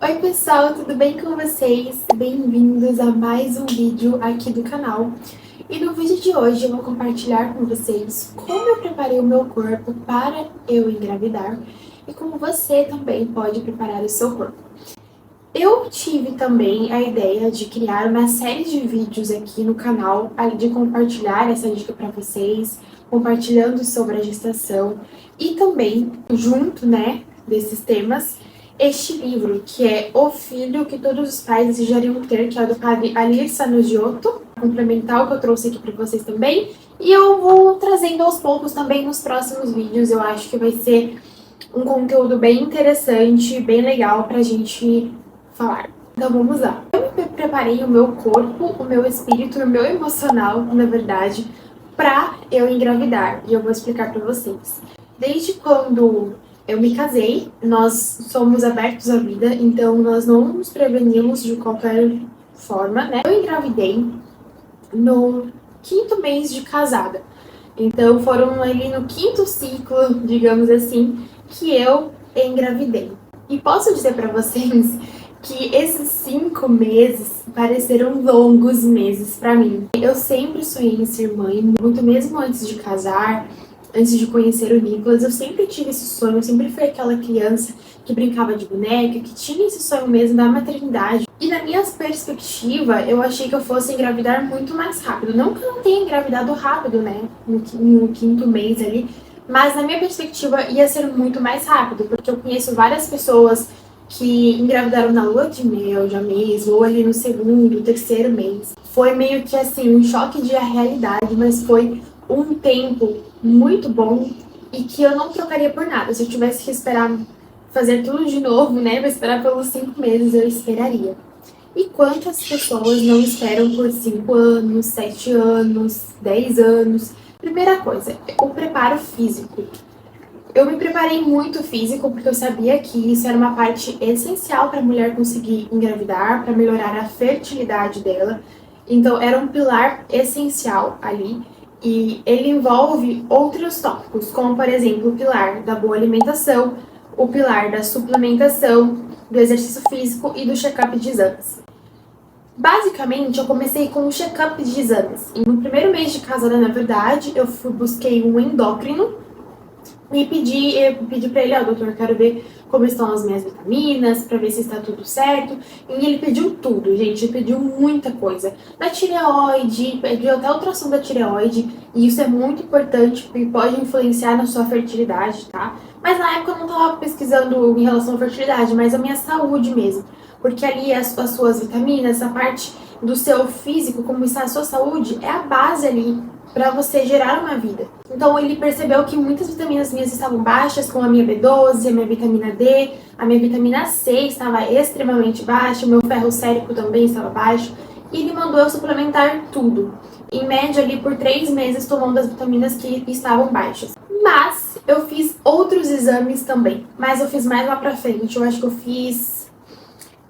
Oi pessoal, tudo bem com vocês? Bem-vindos a mais um vídeo aqui do canal. E no vídeo de hoje eu vou compartilhar com vocês como eu preparei o meu corpo para eu engravidar e como você também pode preparar o seu corpo. Eu tive também a ideia de criar uma série de vídeos aqui no canal, de compartilhar essa dica para vocês, compartilhando sobre a gestação e também, junto, desses temas, este livro, que é O Filho que Todos os Pais Desejariam Ter, que é do padre Alir Sanogioto, complementar o que eu trouxe aqui para vocês também, e eu vou trazendo aos poucos também nos próximos vídeos. Eu acho que vai ser um conteúdo bem interessante, bem legal pra gente falar. Então vamos lá. Eu me preparei o meu corpo, o meu espírito e o meu emocional, na verdade, pra eu engravidar. E eu vou explicar pra vocês. Desde quando eu me casei, nós somos abertos à vida, então nós não nos prevenimos de qualquer forma, né? Eu engravidei no 5º mês de casada. Então foram ali no 5º ciclo, digamos assim, que eu engravidei. E posso dizer para vocês que esses 5 meses pareceram longos meses para mim. Eu sempre sonhei em ser mãe, muito mesmo antes de casar, antes de conhecer o Nicolas, eu sempre tive esse sonho, eu sempre fui aquela criança que brincava de boneca, que tinha esse sonho mesmo da maternidade. E na minha perspectiva, eu achei que eu fosse engravidar muito mais rápido. Não que eu não tenha engravidado rápido, né, no 5º mês ali, mas na minha perspectiva ia ser muito mais rápido, porque eu conheço várias pessoas que engravidaram na lua de mel já mesmo, ou ali no 2º, 3º mês. Foi meio que assim, um choque de realidade, mas foi um tempo muito bom e que eu não trocaria por nada. Se eu tivesse que esperar fazer tudo de novo, né, pra esperar pelos 5 meses, eu esperaria. E quantas pessoas não esperam por 5 anos, 7 anos, 10 anos? Primeira coisa, o preparo físico. Eu me preparei muito físico porque eu sabia que isso era uma parte essencial para a mulher conseguir engravidar, para melhorar a fertilidade dela. Então era um pilar essencial ali e ele envolve outros tópicos, como por exemplo o pilar da boa alimentação, o pilar da suplementação, do exercício físico e do check-up de exames. Basicamente, eu comecei com um check-up de exames. E no 1º mês de casada, na verdade, busquei um endócrino e pedi pra ele, doutor, eu quero ver como estão as minhas vitaminas, pra ver se está tudo certo. E ele pediu tudo, gente, ele pediu muita coisa. Da tireoide, pediu até ultrassom da tireoide, e isso é muito importante e pode influenciar na sua fertilidade, tá? Mas na época eu não tava pesquisando em relação à fertilidade, mas a minha saúde mesmo. Porque ali as suas vitaminas, essa parte do seu físico, como está a sua saúde, é a base ali para você gerar uma vida. Então ele percebeu que muitas vitaminas minhas estavam baixas, como a minha B12, a minha vitamina D, a minha vitamina C estava extremamente baixa, o meu ferro sérico também estava baixo, e ele mandou eu suplementar tudo. Em média ali por 3 meses tomando as vitaminas que estavam baixas. Mas eu fiz outros exames também, mas eu fiz mais lá pra frente. Eu acho que eu fiz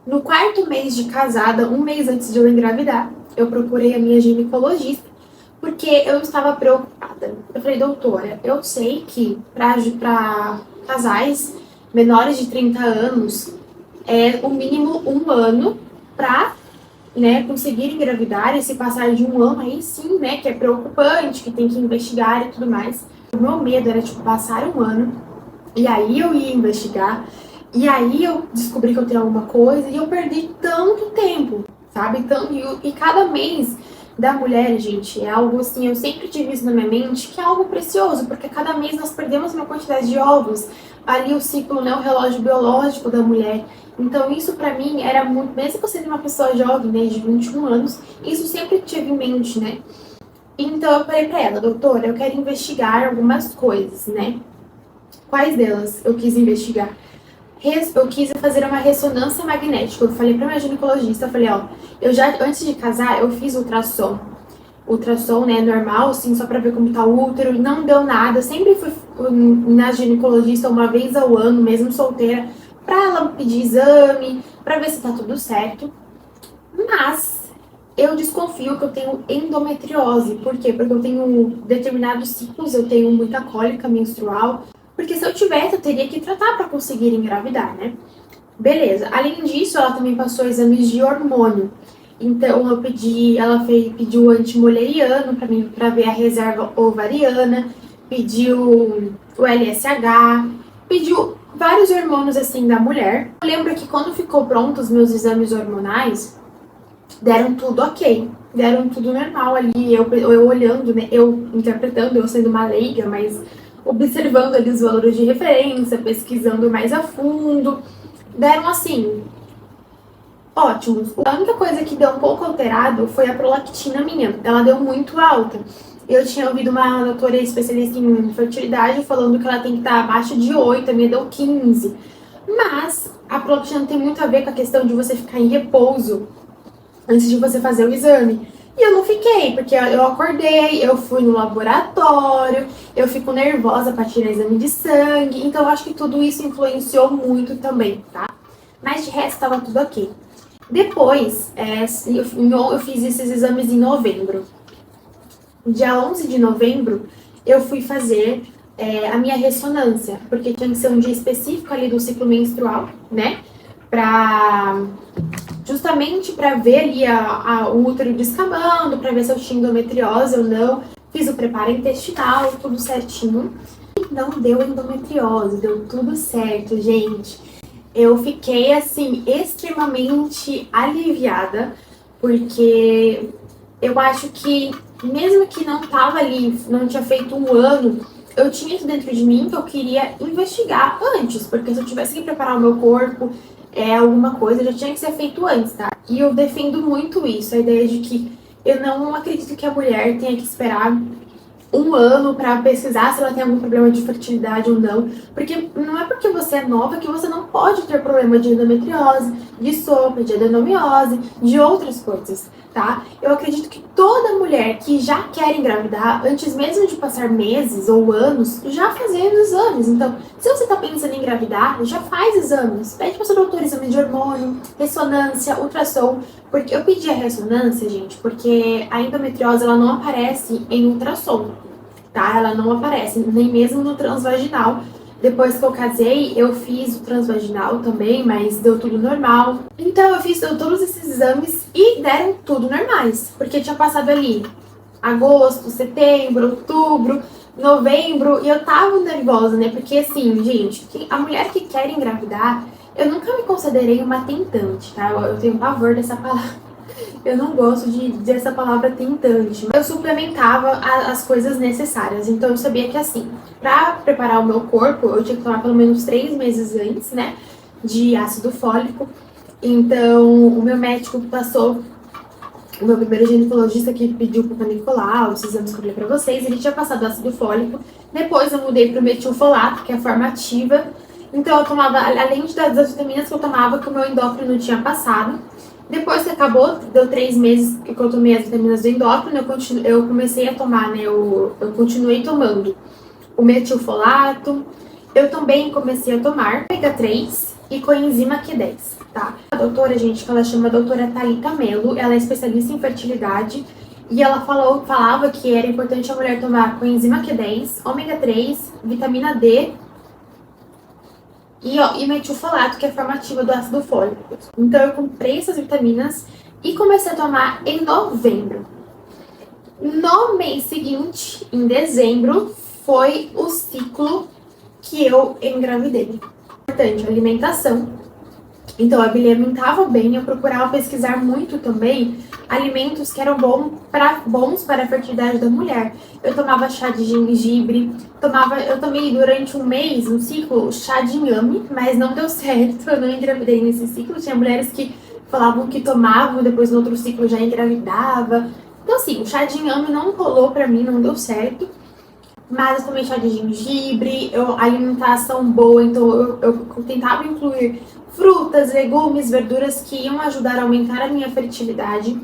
no 4º mês de casada, um mês antes de eu engravidar. Eu procurei a minha ginecologista porque eu estava preocupada. Eu falei, doutora, eu sei que para casais menores de 30 anos é o mínimo 1 ano para, conseguir engravidar, e se passar de 1 ano, aí sim, que é preocupante, que tem que investigar e tudo mais. O meu medo era, passar 1 ano, e aí eu ia investigar, e aí eu descobri que eu tenho alguma coisa, e eu perdi tanto tempo, sabe? E cada mês da mulher, gente, é algo assim, eu sempre tive isso na minha mente, que é algo precioso, porque cada mês nós perdemos uma quantidade de ovos, ali o ciclo, o relógio biológico da mulher. Então isso pra mim era muito, mesmo que eu seja uma pessoa jovem, de 21 anos, isso sempre tive em mente, Então eu falei pra ela, doutora, eu quero investigar algumas coisas, Quais delas eu quis investigar? Eu quis fazer uma ressonância magnética. Eu falei pra minha ginecologista, eu falei, antes de casar, eu fiz ultrassom. Ultrassom, normal, assim, só pra ver como tá o útero, não deu nada. Eu sempre fui na ginecologista uma vez ao ano, mesmo solteira, pra ela pedir exame, pra ver se tá tudo certo. Mas eu desconfio que eu tenho endometriose. Por quê? Porque eu tenho determinados ciclos, eu tenho muita cólica menstrual. Porque se eu tivesse, eu teria que tratar para conseguir engravidar, Beleza. Além disso, ela também passou exames de hormônio. Então, pediu o antimoleriano para mim, para ver a reserva ovariana, pediu o LSH, pediu vários hormônios assim da mulher. Eu lembro que quando ficou pronto os meus exames hormonais, deram tudo ok, deram tudo normal ali, eu olhando, né, eu interpretando, eu sendo uma leiga, mas observando ali os valores de referência, pesquisando mais a fundo, deram assim, ótimos. A única coisa que deu um pouco alterado foi a prolactina minha, ela deu muito alta. Eu tinha ouvido uma doutora especialista em fertilidade falando que ela tem que estar abaixo de 8, a minha deu 15. Mas a prolactina tem muito a ver com a questão de você ficar em repouso antes de você fazer o exame. E eu não fiquei, porque eu acordei, eu fui no laboratório, eu fico nervosa para tirar exame de sangue, então eu acho que tudo isso influenciou muito também, tá? Mas de resto tava tudo ok. Depois, eu fiz esses exames em novembro. Dia 11 de novembro, eu fui fazer a minha ressonância, porque tinha que ser um dia específico ali do ciclo menstrual, né? Justamente para ver ali o útero descamando, para ver se eu tinha endometriose ou não. Fiz o preparo intestinal, tudo certinho. E não deu endometriose, deu tudo certo, gente. Eu fiquei, assim, extremamente aliviada, porque eu acho que, mesmo que não tava ali, não tinha feito um ano, eu tinha isso dentro de mim que eu queria investigar antes, porque se eu tivesse que preparar o meu corpo, alguma coisa já tinha que ser feito antes, tá? E eu defendo muito isso, a ideia de que eu não acredito que a mulher tenha que esperar um ano para pesquisar se ela tem algum problema de fertilidade ou não, porque não é porque você é nova que você não pode ter problema de endometriose, de sopro, de adenomiose, de outras coisas, tá? Eu acredito que toda mulher que já quer engravidar, antes mesmo de passar meses ou anos, já fazer os exames. Então, se você tá pensando em engravidar, já faz exames. Pede para seu doutor exame de hormônio, ressonância, ultrassom, porque eu pedi a ressonância, gente, porque a endometriose ela não aparece em ultrassom, tá? Ela não aparece, nem mesmo no transvaginal. Depois que eu casei, eu fiz o transvaginal também, mas deu tudo normal. Então eu fiz todos esses exames e deram tudo normais, porque tinha passado ali agosto, setembro, outubro, novembro, e eu tava nervosa, né? Porque assim, gente, a mulher que quer engravidar, eu nunca me considerei uma tentante, tá? Eu tenho pavor dessa palavra. Eu não gosto dessa palavra tentante. Eu suplementava as coisas necessárias. Então eu sabia que assim, pra preparar o meu corpo, eu tinha que tomar pelo menos 3 meses antes, né? De ácido fólico. Então o meu médico passou, o meu primeiro ginecologista que pediu pro Nicolau, os exames que eu falei pra vocês, ele tinha passado ácido fólico. Depois eu mudei pro metilfolato, que é a forma ativa. Então eu tomava, além das vitaminas que eu tomava, que o meu endócrino tinha passado. Depois que acabou, deu 3 meses que eu tomei as vitaminas do endócrino, eu comecei a tomar, né, eu continuei tomando o metilfolato. Eu também comecei a tomar ômega 3 e coenzima Q10, tá? A doutora, gente, que ela chama doutora Thalita Mello, ela é especialista em fertilidade, e ela falava que era importante a mulher tomar coenzima Q10, ômega 3, vitamina D, e metilfolato, que é a forma ativa do ácido fólico. Então eu comprei essas vitaminas e comecei a tomar em novembro. No mês seguinte, em dezembro, foi o ciclo que eu engravidei. Importante, alimentação. Então eu me alimentava bem, eu procurava pesquisar muito também alimentos que eram bons para a fertilidade da mulher. Eu tomava chá de gengibre, eu tomei durante um mês, um ciclo, chá de inhame, mas não deu certo, eu não engravidei nesse ciclo. Tinha mulheres que falavam que tomavam, depois no outro ciclo já engravidava. Então assim, o chá de inhame não rolou pra mim, não deu certo. Mas eu tomei chá de gengibre, alimentação boa, então eu tentava incluir frutas, legumes, verduras que iam ajudar a aumentar a minha fertilidade.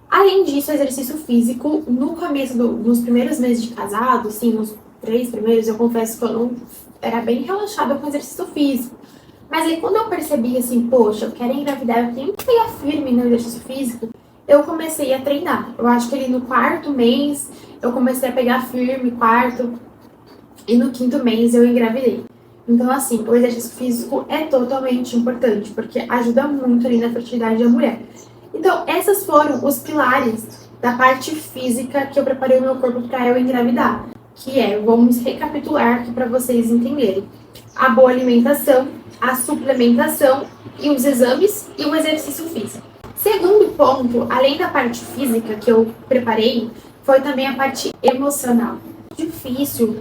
Além disso, exercício físico, no começo nos primeiros meses de casado, sim, nos 3 primeiros, eu confesso que eu não era bem relaxada com exercício físico. Mas aí quando eu percebi assim, poxa, eu quero engravidar, eu tenho que pegar firme no exercício físico, eu comecei a treinar. Eu acho que ali no 4º mês, eu comecei a pegar firme, quarto, e no 5º mês eu engravidei. Então, assim, o exercício físico é totalmente importante, porque ajuda muito ali na fertilidade da mulher. Então, esses foram os pilares da parte física que eu preparei o meu corpo para eu engravidar. Que é, vamos recapitular aqui para vocês entenderem. A boa alimentação, a suplementação e os exames e o exercício físico. Segundo ponto, além da parte física que eu preparei, foi também a parte emocional. Difícil,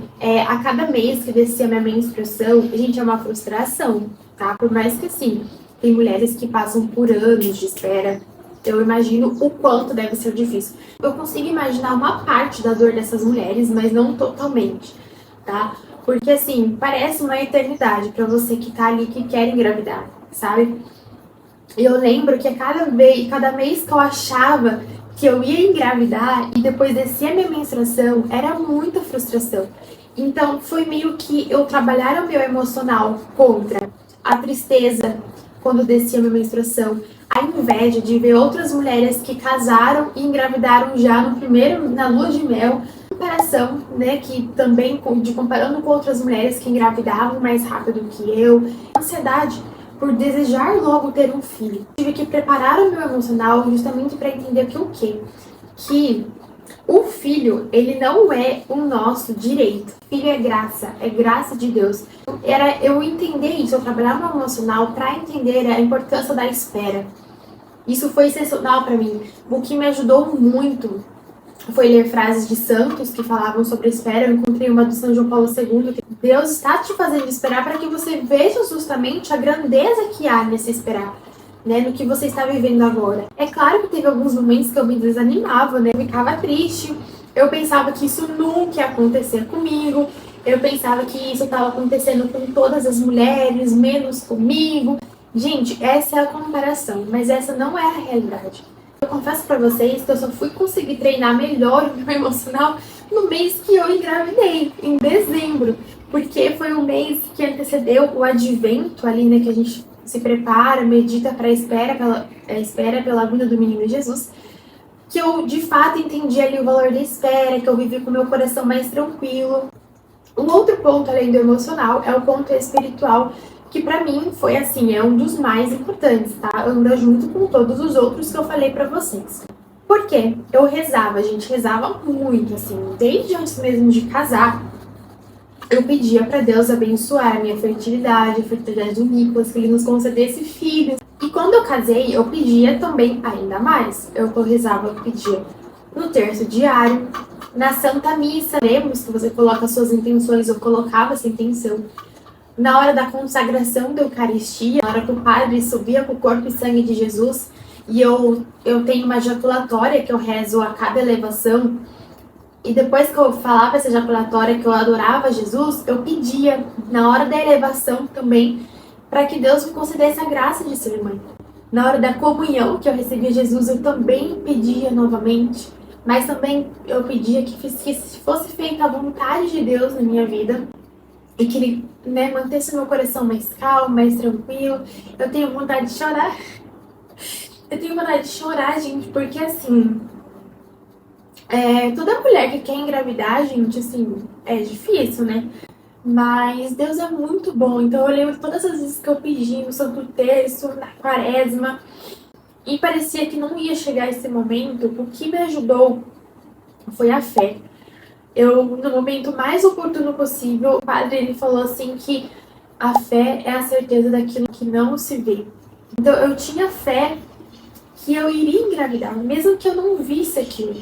a cada mês que descia a minha menstruação, gente, é uma frustração, tá? Por mais que, assim, tem mulheres que passam por anos de espera, eu imagino o quanto deve ser difícil. Eu consigo imaginar uma parte da dor dessas mulheres, mas não totalmente, tá? Porque, assim, parece uma eternidade pra você que tá ali, que quer engravidar, sabe? Eu lembro que cada mês que eu achava que eu ia engravidar e depois descia a minha menstruação, era muita frustração. Então, foi meio que eu trabalhar o meu emocional contra a tristeza quando descia a minha menstruação, a inveja de ver outras mulheres que casaram e engravidaram já na lua de mel, comparação, né, que também comparando com outras mulheres que engravidavam mais rápido que eu, ansiedade por desejar logo ter um filho. Tive que preparar o meu emocional justamente para entender que o quê? Que o filho, ele não é o nosso direito. O filho é graça de Deus. Era eu entender isso, eu trabalhar no emocional para entender a importância da espera. Isso foi sensacional para mim. O que me ajudou muito foi ler frases de santos que falavam sobre a espera. Eu encontrei uma do São João Paulo II, que Deus está te fazendo esperar para que você veja justamente a grandeza que há nesse esperar, né, no que você está vivendo agora. É claro que teve alguns momentos que eu me desanimava, né, eu ficava triste, eu pensava que isso nunca ia acontecer comigo, eu pensava que isso estava acontecendo com todas as mulheres, menos comigo. Gente, essa é a comparação, mas essa não é a realidade. Eu confesso pra vocês que eu só fui conseguir treinar melhor o meu emocional no mês que eu engravidei, em dezembro. Porque foi um mês que antecedeu o advento ali, né, que a gente se prepara, medita para a espera pela vinda do menino Jesus. Que eu, de fato, entendi ali o valor da espera, que eu vivi com o meu coração mais tranquilo. Um outro ponto, além do emocional, é o ponto espiritual, que pra mim foi assim, é um dos mais importantes, tá? Anda junto com todos os outros que eu falei pra vocês. Por quê? Eu rezava, a gente rezava muito, assim, desde antes mesmo de casar, eu pedia pra Deus abençoar a minha fertilidade, a fertilidade do Nicolas, que ele nos concedesse filhos. E quando eu casei, eu pedia também ainda mais. Eu rezava, eu pedia no terço diário, na Santa Missa, lemos que você coloca suas intenções, eu colocava essa intenção. Na hora da consagração da Eucaristia, na hora que o padre subia com o corpo e sangue de Jesus, e eu tenho uma ejaculatória que eu rezo a cada elevação, e depois que eu falava essa ejaculatória, que eu adorava Jesus, eu pedia, na hora da elevação também, para que Deus me concedesse a graça de ser mãe. Na hora da comunhão que eu recebia Jesus, eu também pedia novamente, mas também eu pedia que fosse feita a vontade de Deus na minha vida, e que ele, né, mantesse meu coração mais calmo, mais tranquilo. Eu tenho vontade de chorar. Eu tenho vontade de chorar, gente, porque assim, toda mulher que quer engravidar, gente, assim, é difícil, né? Mas Deus é muito bom. Então eu lembro todas as vezes que eu pedi no Santo Terço, na Quaresma, e parecia que não ia chegar esse momento. O que me ajudou foi a fé. No momento mais oportuno possível, o padre ele falou assim que a fé é a certeza daquilo que não se vê. Então eu tinha fé que eu iria engravidar, mesmo que eu não visse aquilo.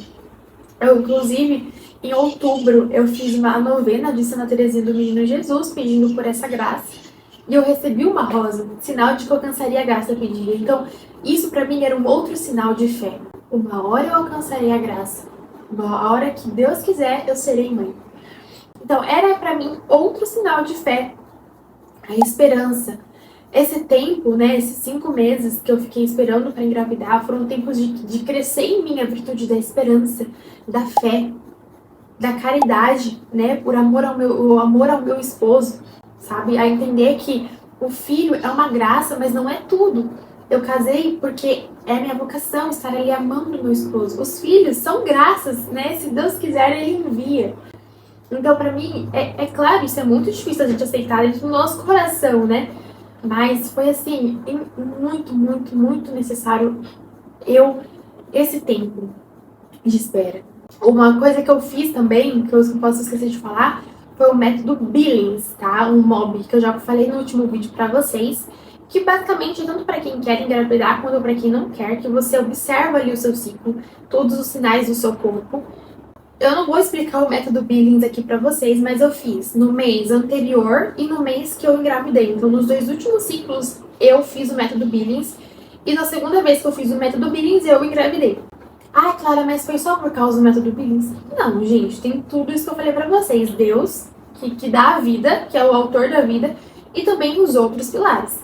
Eu, inclusive, em outubro, eu fiz uma novena de Santa Teresinha do Menino Jesus, pedindo por essa graça. E eu recebi uma rosa, sinal de que eu alcançaria a graça pedida. Então, isso para mim era um outro sinal de fé. Uma hora eu alcançarei a graça. Uma hora que Deus quiser, eu serei mãe. Então, era para mim outro sinal de fé. A esperança. Esse tempo, né, esses 5 meses que eu fiquei esperando para engravidar, foram tempos de crescer em mim a virtude da esperança, da fé, da caridade, né, por amor o amor ao meu esposo, sabe? A entender que o filho é uma graça, mas não é tudo. Eu casei porque é minha vocação estar ali amando meu esposo. Os filhos são graças, né? Se Deus quiser, Ele envia. Então, pra mim, é claro, isso é muito difícil a gente aceitar dentro do nosso coração, né? Mas foi, assim, muito, muito, muito necessário esse tempo de espera. Uma coisa que eu fiz também, que eu não posso esquecer de falar, foi o método Billings, tá? Um MOB, que eu já falei no último vídeo pra vocês, que basicamente, tanto para quem quer engravidar quanto para quem não quer, que você observa ali o seu ciclo, todos os sinais do seu corpo. Eu não vou explicar o método Billings aqui pra vocês, mas eu fiz no mês anterior e no mês que eu engravidei. Então, nos 2 últimos ciclos, eu fiz o método Billings. E na segunda vez que eu fiz o método Billings, eu engravidei. Ah, Clara, mas foi só por causa do método Billings? Não, gente, tem tudo isso que eu falei pra vocês. Deus, que dá a vida, que é o autor da vida, e também os outros pilares.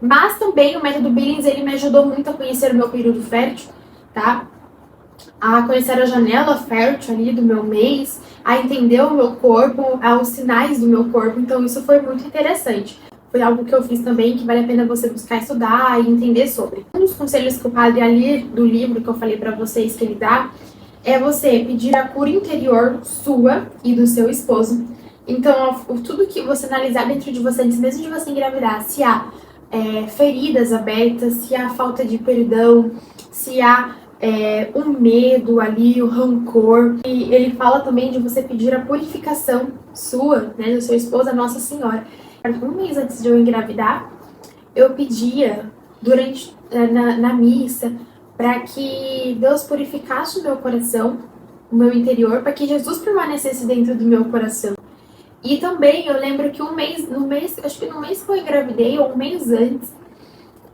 Mas também o método Billings, ele me ajudou muito a conhecer o meu período fértil, tá? A conhecer a janela fértil ali do meu mês, a entender o meu corpo, os sinais do meu corpo. Então isso foi muito interessante. Foi algo que eu fiz também, que vale a pena você buscar estudar e entender sobre. Um dos conselhos que o padre ali do livro que eu falei pra vocês que ele dá, é você pedir a cura interior sua e do seu esposo. Então, tudo que você analisar dentro de você, antes mesmo de você engravidar, se há feridas abertas, se há falta de perdão, se há o medo ali, o rancor. E ele fala também de você pedir a purificação sua, né, do seu esposo, a Nossa Senhora. Um mês antes de eu engravidar, eu pedia na missa para que Deus purificasse o meu coração, o meu interior, para que Jesus permanecesse dentro do meu coração. E também eu lembro que acho que no mês que eu engravidei, ou um mês antes,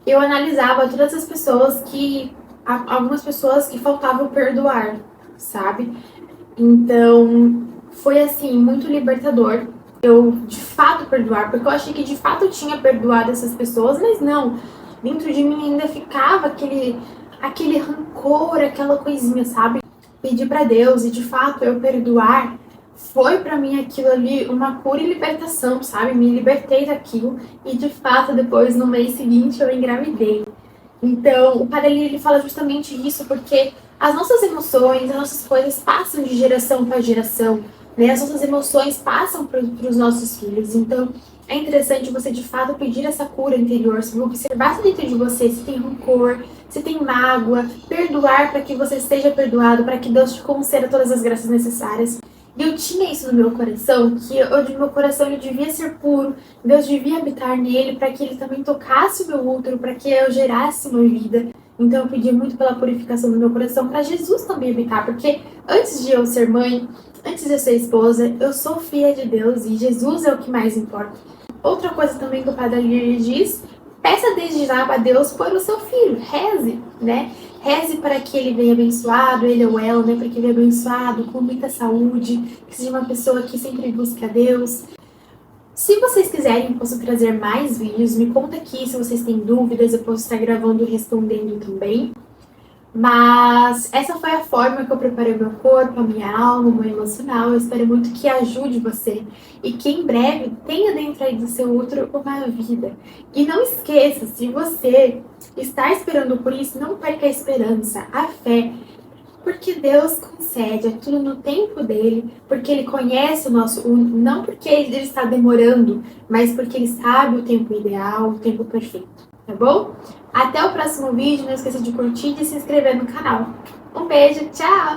eu analisava todas as pessoas algumas pessoas que faltavam perdoar, sabe? Então, foi assim, muito libertador eu de fato perdoar, porque eu achei que de fato eu tinha perdoado essas pessoas, mas não. Dentro de mim ainda ficava aquele rancor, aquela coisinha, sabe? Pedir pra Deus e de fato eu perdoar foi pra mim aquilo ali uma cura e libertação, sabe? Me libertei daquilo e de fato depois no mês seguinte eu engravidei. Então, o padre ele fala justamente isso, porque as nossas emoções, as nossas coisas passam de geração para geração, né? As nossas emoções passam para os nossos filhos. Então, é interessante você de fato pedir essa cura interior, se observar dentro de você se tem rancor, se tem mágoa, perdoar para que você seja perdoado, para que Deus te conceda todas as graças necessárias. E eu tinha isso no meu coração, que meu coração ele devia ser puro, Deus devia habitar nele para que ele também tocasse o meu útero, para que eu gerasse uma vida. Então eu pedi muito pela purificação do meu coração para Jesus também habitar, porque antes de eu ser mãe, antes de eu ser esposa, eu sou filha de Deus e Jesus é o que mais importa. Outra coisa também que o Padre Lírio diz, peça desde já a Deus por o seu filho, reze, né? Reze para que ele venha abençoado, ele ou ela, né? Para que ele venha abençoado, com muita saúde, que seja uma pessoa que sempre busca a Deus. Se vocês quiserem, eu posso trazer mais vídeos, me conta aqui se vocês têm dúvidas, eu posso estar gravando e respondendo também. Mas essa foi a forma que eu preparei o meu corpo, a minha alma, o meu emocional. Eu espero muito que ajude você e que em breve tenha dentro aí do seu útero uma vida. E não esqueça, se você está esperando por isso, não perca a esperança, a fé. Porque Deus concede, é tudo no tempo dele, porque ele conhece não porque ele está demorando, mas porque ele sabe o tempo ideal, o tempo perfeito, tá bom? Até o próximo vídeo, não esqueça de curtir e de se inscrever no canal. Um beijo, tchau!